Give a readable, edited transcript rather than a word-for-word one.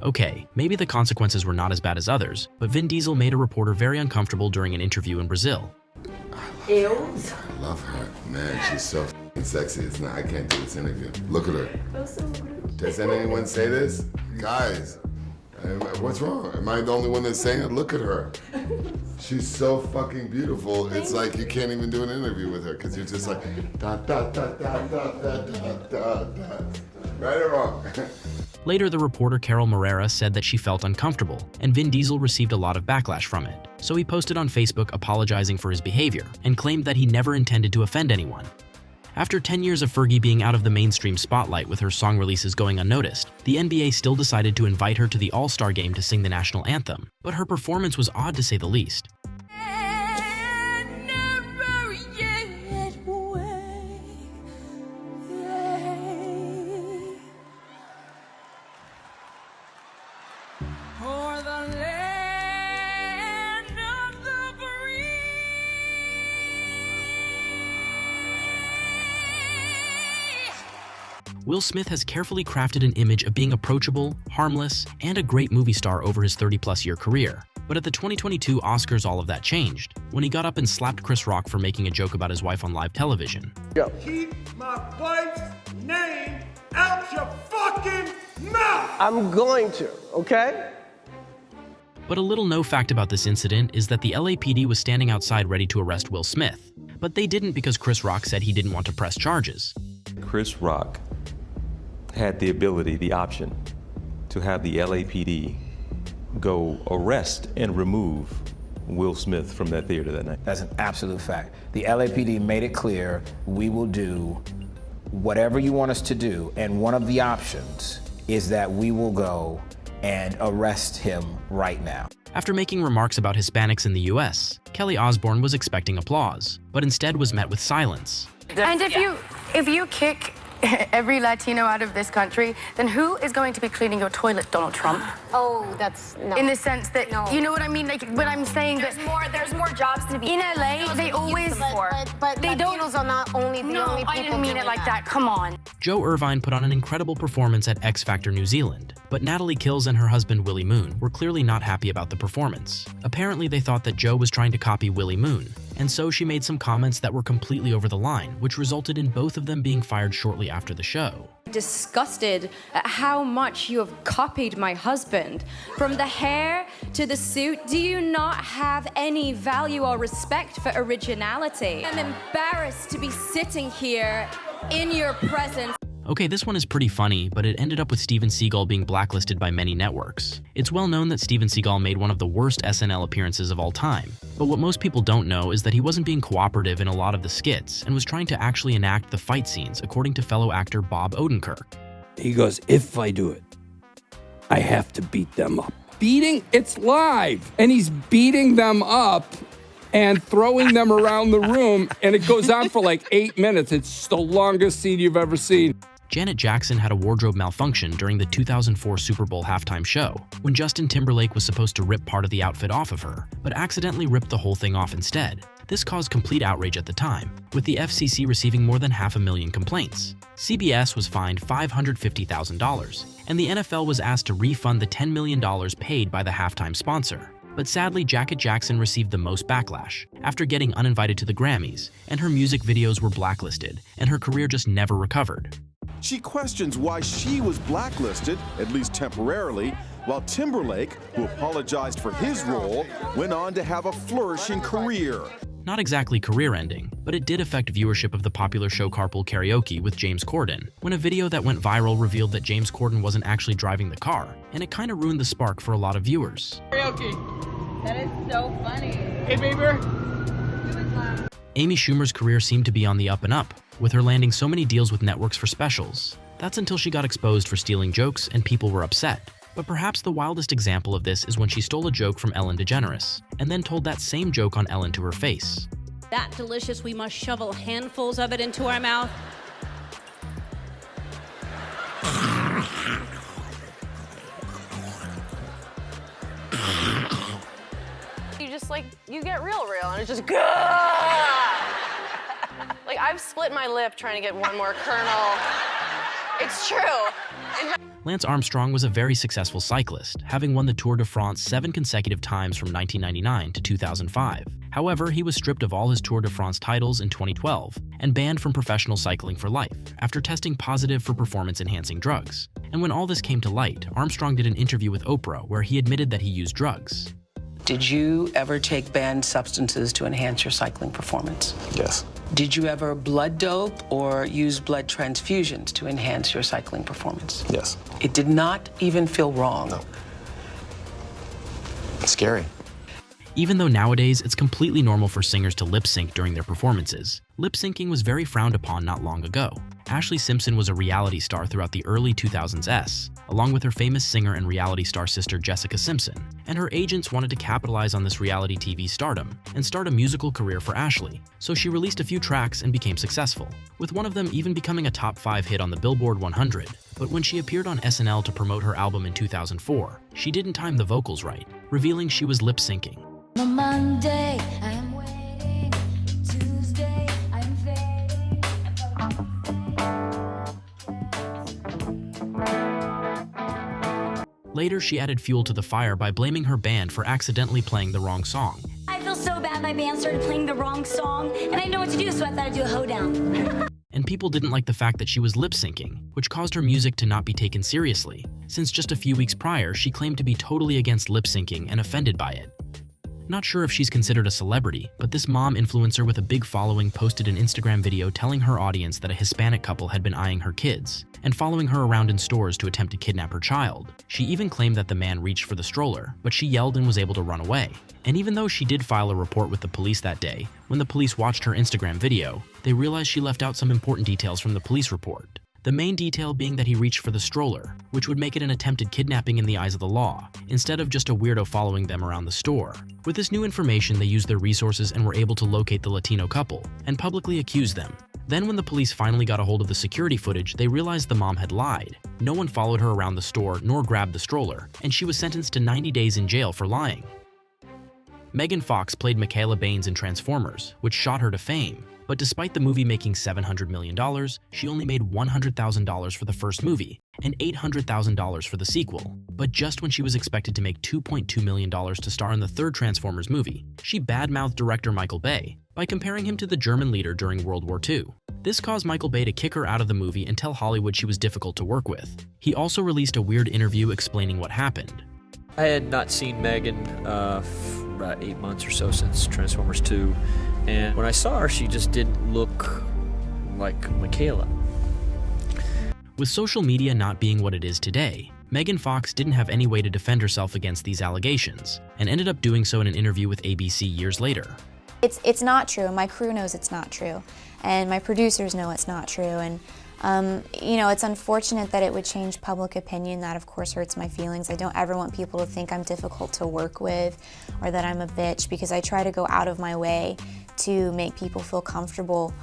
Okay, maybe the consequences were not as bad as others, but Vin Diesel made a reporter very uncomfortable during an interview in Brazil. I love her. Man, she's so sexy. I can't do this interview. Look at her. Does anyone say this? Guys, what's wrong? Am I the only one that's saying it? Look at her. She's so fucking beautiful. It's like you can't even do an interview with her because you're just like, da da da da da da da da da. Right or wrong? Later, the reporter Carol Moreira said that she felt uncomfortable, and Vin Diesel received a lot of backlash from it. So he posted on Facebook apologizing for his behavior and claimed that he never intended to offend anyone. After 10 years of Fergie being out of the mainstream spotlight with her song releases going unnoticed, the NBA still decided to invite her to the All-Star game to sing the national anthem, but her performance was odd to say the least. Will Smith has carefully crafted an image of being approachable, harmless, and a great movie star over his 30-plus-year career. But at the 2022 Oscars, all of that changed, when he got up and slapped Chris Rock for making a joke about his wife on live television. Keep my wife's name out your fucking mouth! I'm going to, okay? But a little known fact about this incident is that the LAPD was standing outside ready to arrest Will Smith. But they didn't because Chris Rock said he didn't want to press charges. Chris Rock had the ability, the option, to have the LAPD go arrest and remove Will Smith from that theater that night. That's an absolute fact. The LAPD made it clear we will do whatever you want us to do, and one of the options is that we will go and arrest him right now. After making remarks about Hispanics in the US, Kelly Osbourne was expecting applause, but instead was met with silence. And if you kick every Latino out of this country, then who is going to be cleaning your toilet, Donald Trump? Oh, that's no. In the sense that, no. You know what I mean? Like, but I'm saying there's more jobs to be in LA, they always but they Latinos are not only the only people. I didn't mean it like that. Come on. Joe Irvine put on an incredible performance at X Factor New Zealand, but Natalie Kills and her husband Willie Moon were clearly not happy about the performance. Apparently, they thought that Joe was trying to copy Willie Moon, and so she made some comments that were completely over the line, which resulted in both of them being fired shortly after the show. Disgusted at how much you have copied my husband. From the hair to the suit, do you not have any value or respect for originality? I'm embarrassed to be sitting here in your presence. Okay, this one is pretty funny, but it ended up with Steven Seagal being blacklisted by many networks. It's well known that Steven Seagal made one of the worst SNL appearances of all time. But what most people don't know is that he wasn't being cooperative in a lot of the skits and was trying to actually enact the fight scenes, according to fellow actor Bob Odenkirk. He goes, if I do it, I have to beat them up. Beating? It's live! And he's beating them up and throwing them around the room, and it goes on for like 8 minutes. It's the longest scene you've ever seen. Janet Jackson had a wardrobe malfunction during the 2004 Super Bowl halftime show, when Justin Timberlake was supposed to rip part of the outfit off of her, but accidentally ripped the whole thing off instead. This caused complete outrage at the time, with the FCC receiving more than 500,000 complaints. CBS was fined $550,000, and the NFL was asked to refund the $10 million paid by the halftime sponsor. But sadly, Jacket Jackson received the most backlash after getting uninvited to the Grammys, and her music videos were blacklisted, and her career just never recovered. She questions why she was blacklisted, at least temporarily, while Timberlake, who apologized for his role, went on to have a flourishing career. Not exactly career-ending, but it did affect viewership of the popular show Carpool Karaoke with James Corden, when a video that went viral revealed that James Corden wasn't actually driving the car, and it kind of ruined the spark for a lot of viewers. Karaoke. That is so funny. Hey, baby. Amy Schumer's career seemed to be on the up and up, with her landing so many deals with networks for specials. That's until she got exposed for stealing jokes and people were upset. But perhaps the wildest example of this is when she stole a joke from Ellen DeGeneres, and then told that same joke on Ellen to her face. That delicious, we must shovel handfuls of it into our mouth. You just you get real, and it's just like I've split my lip trying to get one more kernel. It's true. Lance Armstrong was a very successful cyclist, having won the Tour de France 7 consecutive times from 1999 to 2005. However, he was stripped of all his Tour de France titles in 2012 and banned from professional cycling for life after testing positive for performance-enhancing drugs. And when all this came to light, Armstrong did an interview with Oprah where he admitted that he used drugs. Did you ever take banned substances to enhance your cycling performance? Yes. Did you ever blood dope or use blood transfusions to enhance your cycling performance? Yes. It did not even feel wrong. No. It's scary. Even though nowadays it's completely normal for singers to lip sync during their performances, lip syncing was very frowned upon not long ago. Ashlee Simpson was a reality star throughout the early 2000s, along with her famous singer and reality star sister Jessica Simpson, and her agents wanted to capitalize on this reality TV stardom and start a musical career for Ashlee, so she released a few tracks and became successful, with one of them even becoming a top 5 hit on the Billboard 100. But when she appeared on SNL to promote her album in 2004, she didn't time the vocals right, revealing she was lip syncing. On Monday, I am waiting. Tuesday, I am fading. Later, she added fuel to the fire by blaming her band for accidentally playing the wrong song. I feel so bad my band started playing the wrong song, and I didn't know what to do, so I thought I'd do a hoedown. And people didn't like the fact that she was lip syncing, which caused her music to not be taken seriously, since just a few weeks prior, she claimed to be totally against lip syncing and offended by it. Not sure if she's considered a celebrity, but this mom influencer with a big following posted an Instagram video telling her audience that a Hispanic couple had been eyeing her kids and following her around in stores to attempt to kidnap her child. She even claimed that the man reached for the stroller, but she yelled and was able to run away. And even though she did file a report with the police that day, when the police watched her Instagram video, they realized she left out some important details from the police report. The main detail being that he reached for the stroller, which would make it an attempted kidnapping in the eyes of the law, instead of just a weirdo following them around the store. With this new information, they used their resources and were able to locate the Latino couple and publicly accuse them. Then when the police finally got a hold of the security footage, they realized the mom had lied. No one followed her around the store nor grabbed the stroller, and she was sentenced to 90 days in jail for lying. Megan Fox played Michaela Baines in Transformers, which shot her to fame. But despite the movie making $700 million, she only made $100,000 for the first movie and $800,000 for the sequel. But just when she was expected to make $2.2 million to star in the third Transformers movie, she badmouthed director Michael Bay by comparing him to the German leader during World War II. This caused Michael Bay to kick her out of the movie and tell Hollywood she was difficult to work with. He also released a weird interview explaining what happened. I had not seen Megan for about 8 months or so since Transformers 2. And when I saw her, she just didn't look like Michaela. With social media not being what it is today, Megan Fox didn't have any way to defend herself against these allegations, and ended up doing so in an interview with ABC years later. It's not true. My crew knows it's not true, and my producers know it's not true. And you know, it's unfortunate that it would change public opinion. That, of course, hurts my feelings. I don't ever want people to think I'm difficult to work with or that I'm a bitch, because I try to go out of my way to make people feel comfortable